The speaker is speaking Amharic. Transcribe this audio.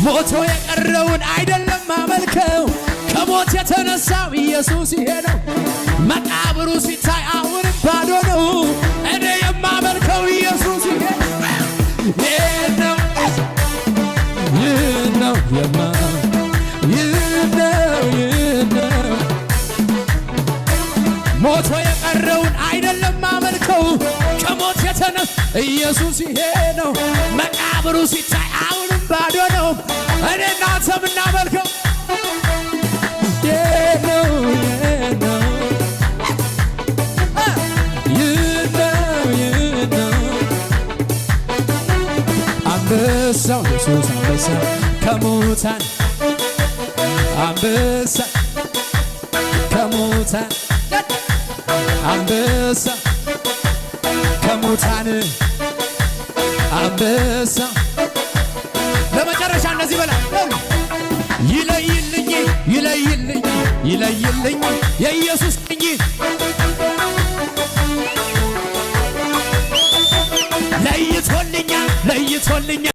ሞቶ የቀረውን አይደለም ማመልከው ከሞት የተነሳው ኢየሱስ ይሄ ነው። መቃብሩ ሲታይ አሁንም ባዶ ነው። እኔ የማመልከው ኢየሱስ ይሄ ነው። ይህ ነው ሞቶ የቀረውን አይደለም ማመልከው ከሞት የተነሳ ኢየሱስ ይሄ ነው። መቃብሩ ሲታይ አሁንም ባዶ ነው። እኔ እናንተ የምናመልከው አንበሳው ኢየሱስ አንበሳ ከሙታን አንበሳ ከሙታን አንበሳ ከሙታን አንበሳ ለመጨረሻ እነዚህ በላ ይለይልኝ ይለይልኝ ይለይልኝ የኢየሱስ ቅኝ ለይቶልኛ ለይቶልኛ